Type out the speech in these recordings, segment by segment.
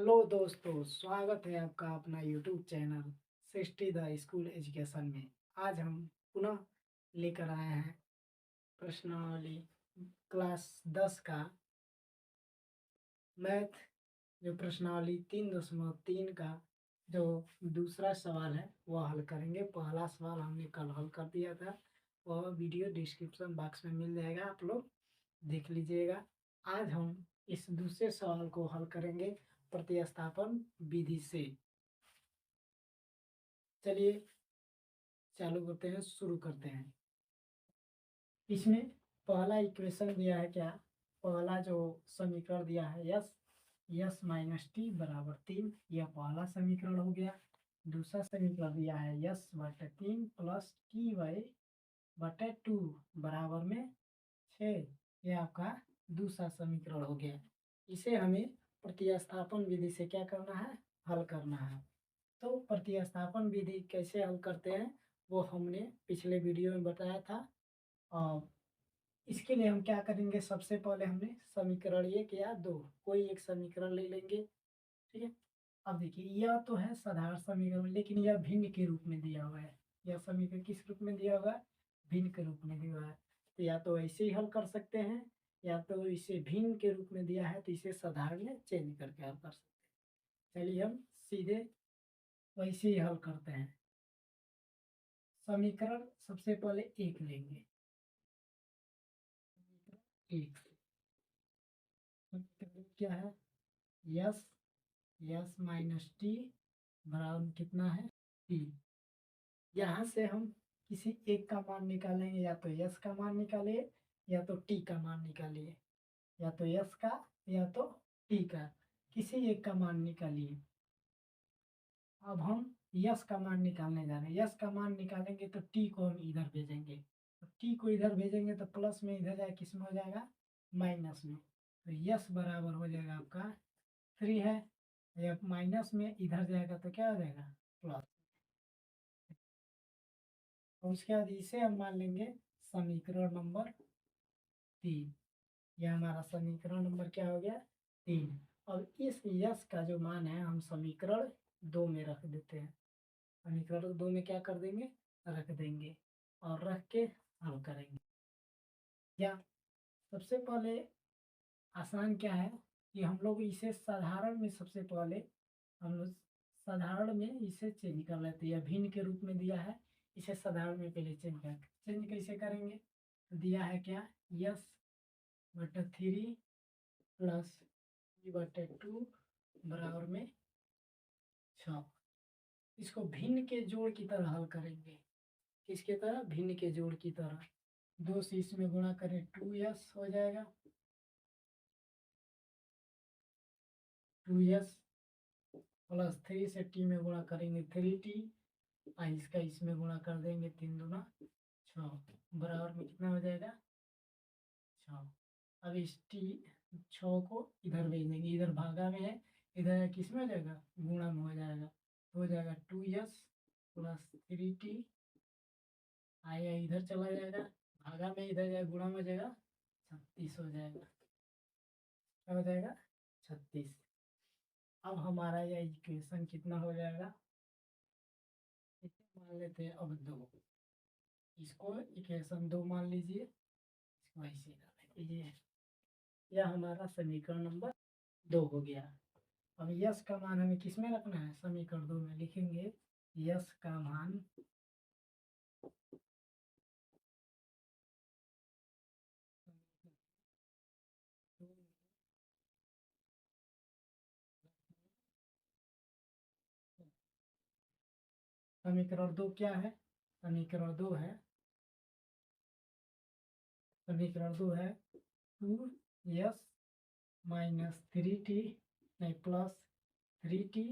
Hello दोस्तों, स्वागत है आपका अपना YouTube channel sixty the school education में। आज हम पुनः लेकर आए हैं प्रश्नावली क्लास 10 का मैथ, जो प्रश्नावली 3.3 का जो दूसरा सवाल है वह हल करेंगे। पहला सवाल हमने कल हल कर दिया था, वह वीडियो डिस्क्रिप्शन बॉक्स में मिल जाएगा, आप लोग देख लीजिएगा। आज हम इस दूसरे सवाल को हल करेंगे प्रतिस्थापन विधि से। चलिए चालू करते हैं, शुरू करते हैं। इसमें पहला इक्वेशन दिया है क्या, पहला जो समीकरण दिया है यस माइनस टी बराबर 3, यह पहला समीकरण हो गया। दूसरा समीकरण दिया है यस बटे 3 प्लस टी वाई बटे 2 बराबर में 6, यह आपका दूसरा समीकरण हो गया। इसे हमें प्रतिस्थापन विधि से क्या करना है, हल करना है। तो प्रतिस्थापन विधि कैसे हल करते हैं वो हमने पिछले वीडियो में बताया था। और इसके लिए हम क्या करेंगे, सबसे पहले हमने समीकरण 1 या 2 कोई एक समीकरण ले लेंगे, ठीक है। अब देखिए यह तो है साधारण समीकरण, लेकिन यह भिन्न के रूप में दिया हुआ है। यह समीकरण किस रूप में दिया हुआ है, भिन्न के रूप में दिया हुआ है। तो या तो ऐसे ही हल कर सकते हैं, या तो इसे भिन्न के रूप में दिया है तो इसे साधारण में चेंज करके हल कर सकते हैं। चलिए हम सीधे वैसे ही हल करते हैं। समीकरण सबसे पहले 1 लेंगे, एक समीकरण क्या है, यस यस माइनस टी बराबर कितना है, टी। यहाँ से हम किसी एक का मान निकालेंगे, या तो यस का मान निकालिए या तो टी का मान निकालिए, या तो यस का या तो टी का, किसी एक का मान निकालिए। अब हम यस का मान निकालने जा रहे हैं। यस का मान निकालेंगे तो टी को हम इधर भेजेंगे, तो टी को इधर भेजेंगे तो प्लस में इधर जाए किस में हो जाएगा, माइनस में। तो यस बराबर हो जाएगा आपका 3 है, या माइनस में इधर जाएगा तो क्या हो जाएगा, प्लस। और उसके बाद इसे हम मान लेंगे समीकरण नंबर 3। यह हमारा समीकरण नंबर क्या हो गया, 3। अब इस यस का जो मान है हम समीकरण 2 में रख देते हैं। समीकरण 2 में क्या कर देंगे, रख देंगे और रख के हल करेंगे। या सबसे पहले आसान क्या है कि हम लोग इसे साधारण में, सबसे पहले हम लोग साधारण में इसे चेंज कर लेते हैं। भिन्न के रूप में दिया है, इसे साधारण में पहले चेंज कैसे करेंगे। तो दिया है क्या, यस बटे 3 प्लस बटे 2 बराबर में 6। इसको भिन्न के जोड़ की तरह हल करेंगे। किसके तरह, भिन्न के जोड़ की तरह। 2 से इसमें गुणा करें 2s हो जाएगा, 2s प्लस 3 से t में गुणा करेंगे 3t, और इसका इसमें गुणा कर देंगे 3 दूना 6 बराबर में कितना हो जाएगा, 6। अब इस 6 को इधर भेज देंगे, इधर भागा में है, इधर किस में हो जाएगा, गुणा में हो जाएगा। तो हो जाएगा 2s प्लस 3t, आया इधर चला जाएगा, भागा में इधर जाएगा, गुणा में हो जाएगा 36 हो जाएगा। क्या हो जाएगा, 36। अब हमारा यह इक्वेशन कितना हो जाएगा, इसे मान लेते हैं अब 2। इसको इक्वेशन 2 मान लीजिए, इसको ऐसे डाल लीजिए। यह हमारा समीकरण नंबर 2 हो गया। अब यस का मान हमें किस में रखना है, समीकरण 2 में लिखेंगे यस का मान समीकरण 2 क्या है, समीकरण 2 है, समीकरण 2 है 2s माइनस 3t नहीं प्लस 3t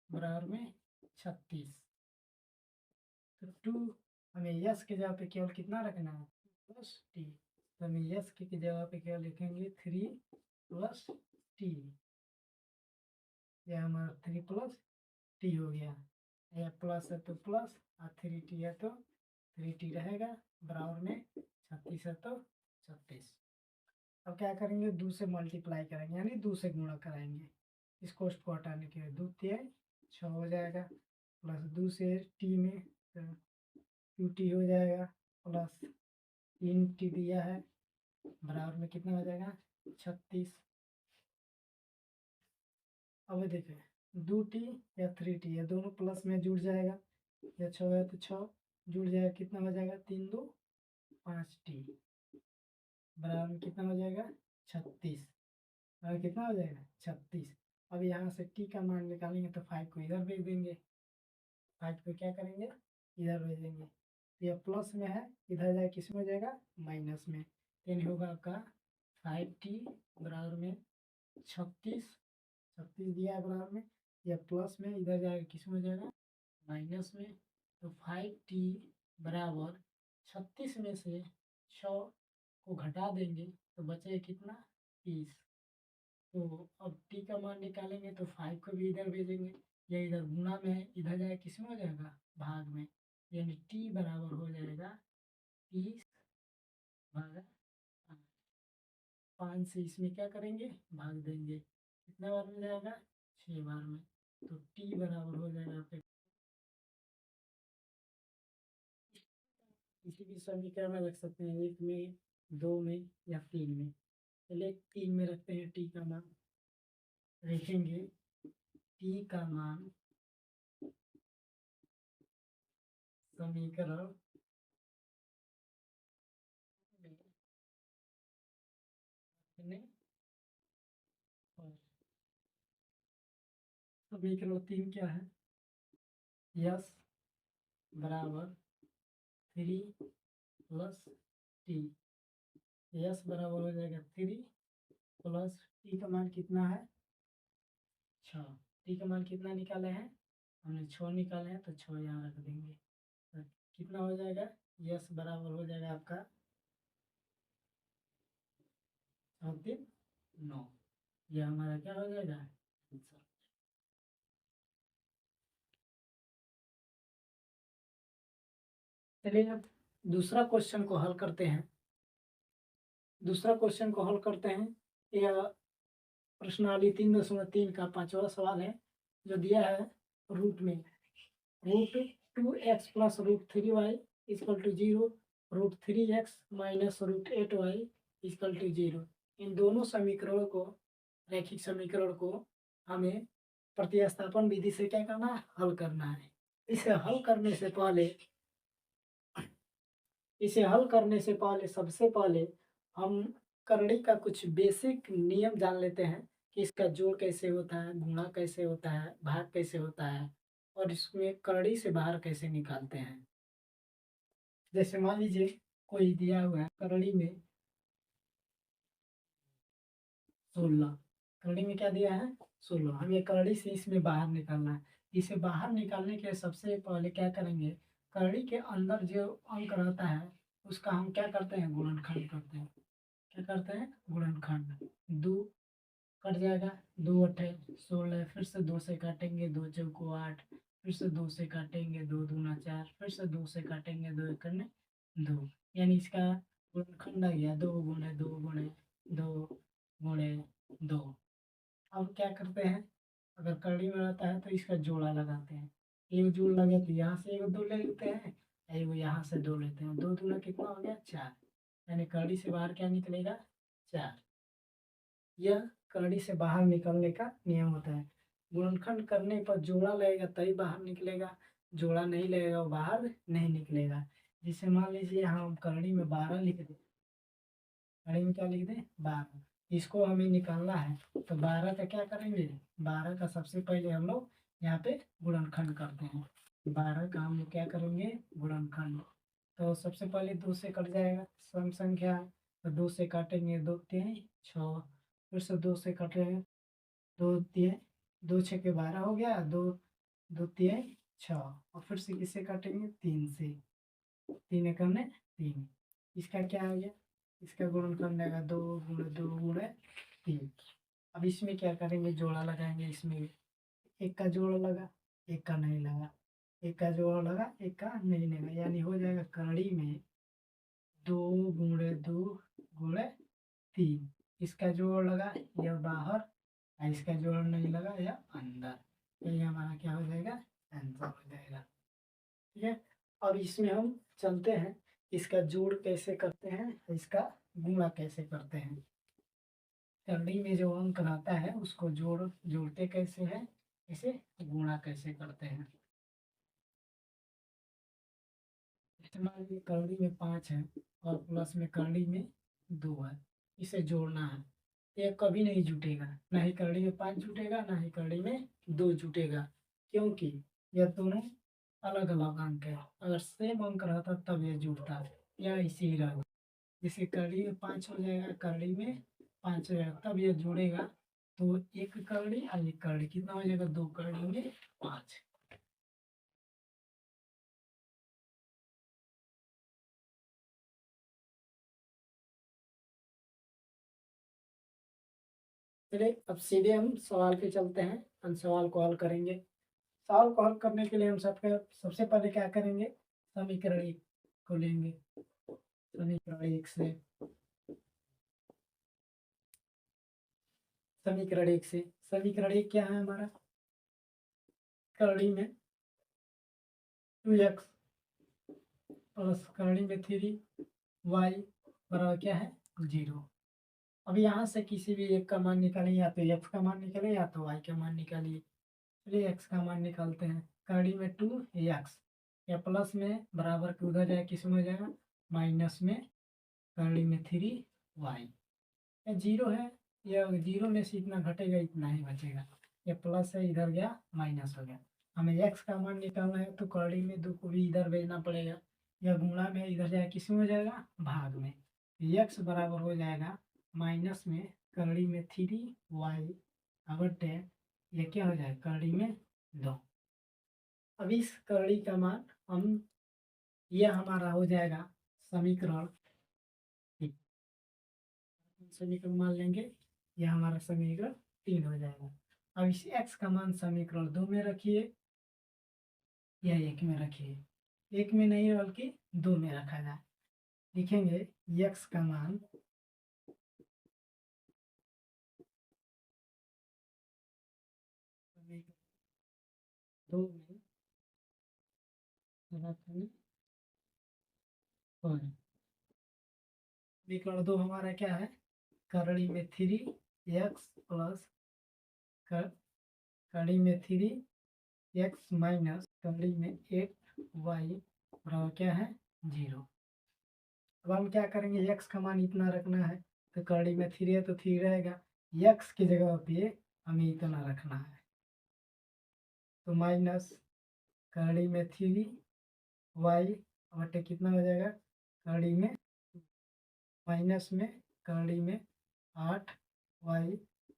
बराबर में 36। तो 2 हमें यस के जगह पे केवल कितना रखना है, प्लस टी। तो हमें यस की जगह पे केवल लिखेंगे 3 प्लस टी। यह हमारा 3 प्लस टी हो गया। यह प्लस है तो प्लस, और 3t है तो 3t रहेगा, बराबर में 36 है तो 36। अब क्या करेंगे, 2 से मल्टीप्लाई करेंगे, यानी 2 से गुणा कराएंगे। इस कोष्ट को हटाने के बाद 2 तिहाई 6 हो जाएगा, प्लस 2 से टी में तो 2t हो जाएगा, प्लस 3t दिया है बराबर में कितना हो जाएगा 36। अब देखें 2t या 3t या दोनों प्लस में जुड़ जाएगा, या 6 है तो 6 जुड़ जाएगा, कितना हो जाएगा 3 2 5t बराबर में कितना हो जाएगा 36। और कितना हो जाएगा 36। अब यहाँ से t का मान निकालेंगे तो 5 को इधर भेज देंगे, 5 को क्या करेंगे इधर भेज देंगे, तो यह प्लस में है, इधर जाए किस में हो जाएगा माइनस में, यानी होगा आपका 5t बराबर में 36 दिया है बराबर में, या प्लस में इधर जाएगा किस में हो जाएगा माइनस में, तो 5t बराबर 36 में से 6 को घटा देंगे तो बचेगा कितना 30। तो अब t का मान निकालेंगे तो 5 को भी इधर भेजेंगे, या इधर गुना में है, इधर जाएगा किस में हो जाएगा भाग में, यानी t बराबर हो जाएगा 30 भागा 5 से इसमें क्या करेंगे भाग देंगे, कितना बार में जाएगा 6 बार में, तो t बराबर हो जाएगा आपके किसी भी समीकरण में रख सकते हैं, 1 में 2 में या 3 में। चलिए 3 में रखते हैं, t का मान रखेंगे, t का मान समीकरण समीकरण 3 क्या है, यस बराबर 3 प्लस टी, यस बराबर हो जाएगा 3 प्लस टी का मान कितना है 6, टी का मान कितना निकाले हैं हमने 6 निकाले हैं, तो 6 यहाँ रख देंगे, तो कितना हो जाएगा यस बराबर हो जाएगा आपका 9, यह हमारा क्या हो जाएगा आंसर। चलिए अब दूसरा क्वेश्चन को हल करते हैं, दूसरा क्वेश्चन को हल करते हैं। यह प्रश्नावली 3.3 का 5वां सवाल है, जो दिया है रूट में √2x plus √3y equal to 0, √3x minus √8y equal to 0। इन दोनों समीकरणों को, रैखिक समीकरण को हमें प्रतिस्थापन विधि से क्या करना है हल करना है। इसे हल करने से पहले सबसे पहले हम करड़ी का कुछ बेसिक नियम जान लेते हैं कि इसका जोड़ कैसे होता है, गुणा कैसे होता है, भाग कैसे होता है, और इसमें करड़ी से बाहर कैसे निकालते हैं। जैसे मान लीजिए कोई दिया हुआ है करड़ी में 16, करड़ी में क्या दिया है 16, हमें करड़ी से इसमें बाहर निकालना है। इसे बाहर निकालने के लिए सबसे पहले क्या करेंगे, करड़ी के अंदर जो अंक रहता है उसका हम क्या करते हैं गुणनखंड करते हैं। क्या करते हैं गुणनखंड, 2 कट जाएगा, 2 अठे 16, फिर से 2 से काटेंगे, 2 चौको 8, फिर से 2 से काटेंगे, 2 दूना 4, फिर से 2 से काटेंगे, 2 एकने 2, यानी इसका गुणनखंड आ गया 2 गुणे 2 गुणे 2 गुणे 2। अब क्या करते हैं, अगर करड़ी में रहता है तो इसका जोड़ा लगाते हैं, एक जोड़ लगे तो यहाँ से एक 2 ले लेते हैं, एक यहाँ से 2 लेते हैं, 2 दूना कितना हो गया 4, यानी करड़ी से बाहर क्या निकलेगा 4। यह करड़ी से बाहर निकलने का नियम होता है। गुणनखंड करने पर जोड़ा लगेगा तभी बाहर निकलेगा, जोड़ा नहीं लगेगा वो बाहर नहीं निकलेगा। जिसे मान लीजिए यहाँ हम करड़ी में 12 लिख दें, करड़ी में क्या लिख दें 12, इसको हमें निकालना है, तो 12 का क्या करेंगे, 12 का सबसे पहले हम लोग यहाँ पे गुणनखंड करते हैं। 12 का हम लोग क्या करेंगे गुणनखंड, तो सबसे पहले 2 से कट जाएगा, सम संख्या है तो 2 से काटेंगे, 2 3 6, फिर से 2 से कटेंगे, 2 3 2 6 के 12 हो गया, 2 2 3 6, और फिर से किससे काटेंगे 3 से, 3 करने 3, इसका क्या आ गया, इसका गुणनखंड आएगा 2 गुणे 2 गुणे 3। अब इसमें क्या करेंगे जोड़ा लगाएंगे, इसमें एक का जोड़ लगा एक का नहीं लगा, एक का जोड़ लगा एक का नहीं लगा, यानी हो जाएगा करड़ी में 2 गुणे 2 गुणे 3, इसका जोड़ लगा यह बाहर और इसका जोड़ नहीं लगा या अंदर, यही हमारा क्या हो जाएगा, आंसर हो जाएगा। ठीक है, अब इसमें हम चलते हैं, इसका जोड़ कैसे करते हैं, इसका गुणा कैसे करते हैं। करनी में जो अंक रहता है उसको जोड़ते कैसे हैं, इसे गुणा कैसे करते हैं। मान लीजिए करनी में 5 है और प्लस में करनी में 2 है, इसे जोड़ना है। ये कभी नहीं जुटेगा, ना ही करनी में 5 जुटेगा, ना ही करनी में 2 जुटेगा, क्योंकि यह दोनों अलग अलग अंक है। अगर सेम अंक रहता तब ये जुड़ता, या इसी ही रहा। जैसे करनी में 5 हो जाएगा, करनी में 5 हो जाएगा, तब ये जुड़ेगा। तो एक करनी और एक करनी कितना हो जाएगा, 2 करनी में 5। चलिए अब सीधे हम सवाल पे चलते हैं, हम सवाल को हल करेंगे। सवाल को हल करने के लिए हम सबसे पहले क्या करेंगे, समीकरण 1 को लेंगे। समीकरण 1 से समीकरण 1 क्या है हमारा, करनी में 2x प्लस करनी में 3y बराबर क्या है, 0। अब यहाँ से किसी भी एक का मान निकालें, या तो x का मान निकालें या तो y का मान निकालिए। चलिए x का मान निकालते हैं, करनी में 2x या प्लस में बराबर के उधर जाए, किस में हो जाएगा, माइनस में करनी में 3y। या 0 है, या 0 में से इतना घटेगा, इतना ही बचेगा। ये प्लस है, इधर गया माइनस हो गया। हमें x का मान निकालना है तो करनी में 2 को भी इधर भेजना पड़ेगा, या गुणा में इधर जाए, किस में हो जाएगा, भाग में। x बराबर हो जाएगा माइनस में करनी में 3y बटे ये क्या हो जाएगा, करनी में 2। अब इस करनी का मान हम, यह हमारा हो जाएगा समीकरण, समीकरण मान लेंगे, यह हमारा समीकरण 3 हो जाएगा। अब इस x का मान समीकरण 2 में रखिए या 1 में रखिए, 1 में नहीं बल्कि 2 में रखा जाए। लिखेंगे x का मान समीकरण 2 में रखने पर, समीकरण 2 हमारा क्या है, करनी में 3x प्लस करनी में 3x माइनस करनी में 8y बराबर क्या है, 0। अब हम क्या करेंगे, x का मान इतना रखना है, तो करनी में 3 है तो 3 रहेगा, x की जगह पे हमें इतना रखना है, तो माइनस करनी में 3y बटे कितना हो जाएगा, करनी में माइनस में करनी में 8y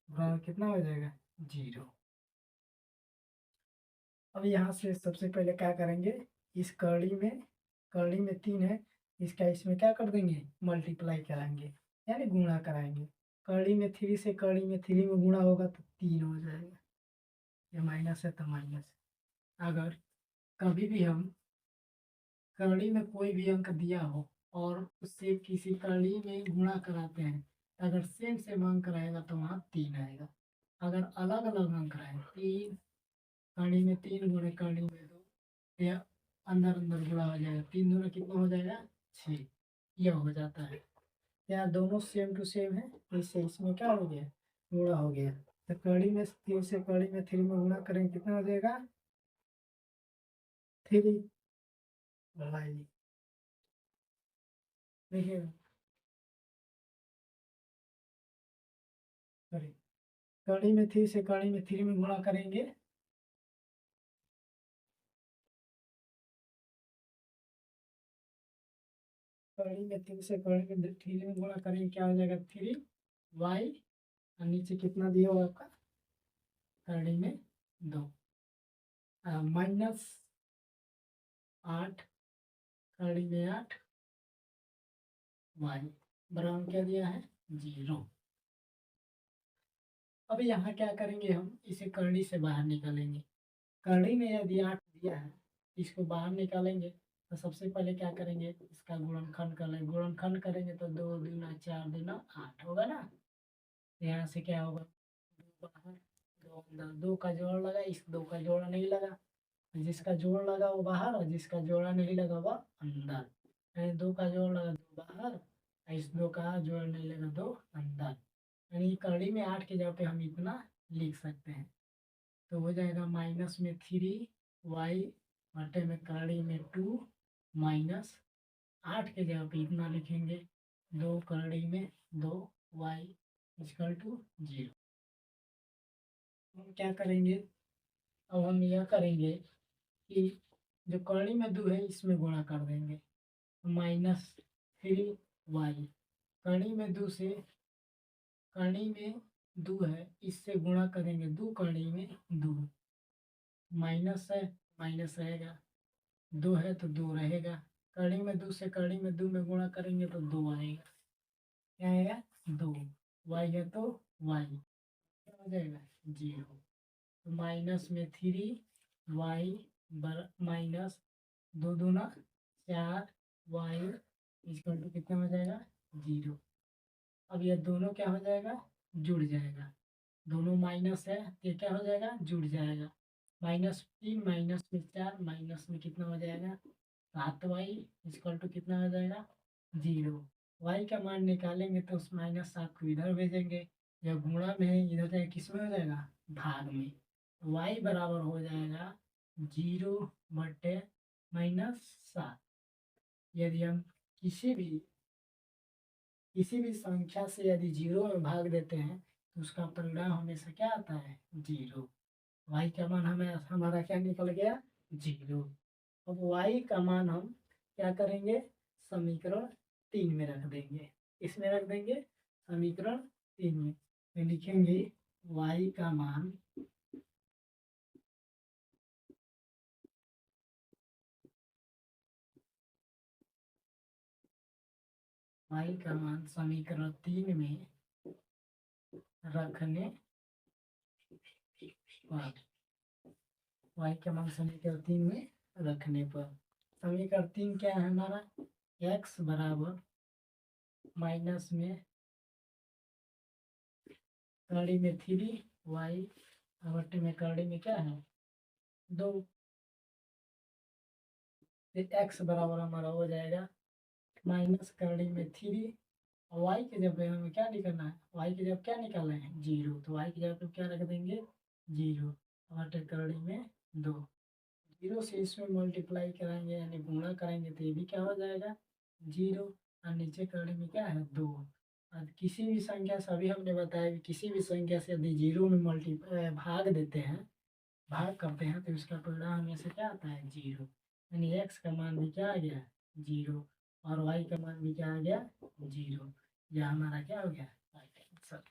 बराबर कितना हो जाएगा, 0। अब यहाँ से सबसे पहले क्या करेंगे, इस करनी में 3 है, इसका इसमें क्या कर देंगे, मल्टीप्लाई कराएंगे, यानी गुणा कराएंगे। करनी में 3 से करनी में 3 में गुणा होगा तो 3 हो जाएगा, ये माइनस है तो माइनस। अगर कभी भी हम करनी में कोई भी अंक दिया हो और उससे किसी करनी में गुणा कराते हैं, अगर सेम अंक रहेगा तो वहाँ 3 आएगा। अगर अलग अलग अंक रहे, 3 करनी में 3 गुणे करनी में 2, या अंदर अंदर गुणा हो जाएगा, 3 दूना कितना हो जाएगा, 6, यह हो जाता है। यहाँ दोनों सेम टू सेम है, इससे इसमें क्या हो गया, गुणा हो गया। तो करनी में 3 से करनी में 3 में गुणा करेंगे, कितना हो जाएगा, 3 भाई। देखिए सॉरी, करनी में 3 से करनी में 3 में गुणा करेंगे, करनी में 3 से करनी में 3 में गुणा करेंगे, क्या हो जाएगा, 3y, और नीचे कितना दिया होगा आपका, करनी में 2 माइनस 8 करनी में 8y बराबर क्या दिया है, 0। अब यहाँ क्या करेंगे, हम इसे करनी से बाहर निकालेंगे। करनी में यदि 8 दिया है, इसको बाहर निकालेंगे तो सबसे पहले क्या करेंगे, इसका गुणनखंड कर लेंगे। गुणनखंड करेंगे तो 2 दूना 4 दूना 8 होगा ना, तो यहाँ से क्या होगा, बाहर दो अंदर, दो का जोड़ लगा, इस दो का जोड़ा नहीं लगा, जिसका जोड़ लगा वो बाहर और जिसका जोड़ा नहीं लगा वह अंदर। यानी दो का जोड़ लगा दो बाहर और इस दो का जोड़ नहीं लगा दो अंदर। यानी कड़ी में 8 की जगह पे हम इतना लिख सकते हैं। तो हो जाएगा माइनस में 3y बटे में कड़ी में 2 माइनस 8 के जगह पे इतना लिखेंगे, 2 कड़ी में 2y इक्वल टू 0। हम क्या करेंगे, अब हम यह करेंगे कि जो कड़ी में 2 है इसमें गुणा कर देंगे, -3y कड़ी में 2 से, कड़ी में 2 है इससे गुणा करेंगे, 2 कड़ी में 2 माइनस है माइनस रहेगा, 2 है तो 2 रहेगा, कड़ी में 2 से कड़ी में 2 में गुणा करेंगे तो 2 आएगा, क्या आएगा 2, y है तो y क्या हो जाएगा 0। तो माइनस में 3y माइनस 2 दूना 4y इक्वल टू कितना हो जाएगा 0। अब यह दोनों क्या हो जाएगा जुड़ जाएगा, दोनों माइनस है ये क्या हो जाएगा जुड़ जाएगा, -3 माइनस में 4 माइनस में कितना हो जाएगा 7y इक्वल टू कितना हो जाएगा 0। y का मान निकालेंगे तो उस -7 को इधर भेजेंगे, जब गुणा में है इधर जाएगा किस में हो जाएगा भाग में, y बराबर हो जाएगा 0 बटे -7। यदि हम किसी भी संख्या से यदि 0 में भाग देते हैं तो उसका परिणाम हमेशा क्या आता है 0। y का मान हमारा क्या निकल गया 0। अब y का मान हम क्या करेंगे समीकरण 3 में रख देंगे, इसमें रख देंगे समीकरण 3 में, तो लिखेंगे y का मान समीकरण 3 में रखने पर, y का मान समीकरण 3 में रखने पर, समीकरण 3 क्या है हमारा x बराबर माइनस में कड़ी में 3y बटे में कड़ी में क्या है 2, x बराबर हमारा हो जाएगा माइनस कड़ी में 3 और y के जगह हमें क्या निकालना है, y की जगह क्या निकालना है 0, तो y की जगह पे क्या रख देंगे 0 बटे कड़ी में 2, 0 से इसमें मल्टीप्लाई कराएंगे यानी गुणा करेंगे तो ये भी क्या हो जाएगा 0 और नीचे कड़ी में क्या है 2। और किसी भी संख्या से अभी हमने बताया कि किसी भी संख्या से यदि 0 में भाग देते हैं, भाग करते हैं तो इसका परिणाम हमेशा क्या आता है 0, यानी x का मान भी क्या आ गया 0 और y का मान भी क्या आ गया 0। यह हमारा क्या हो गया राइट आंसर।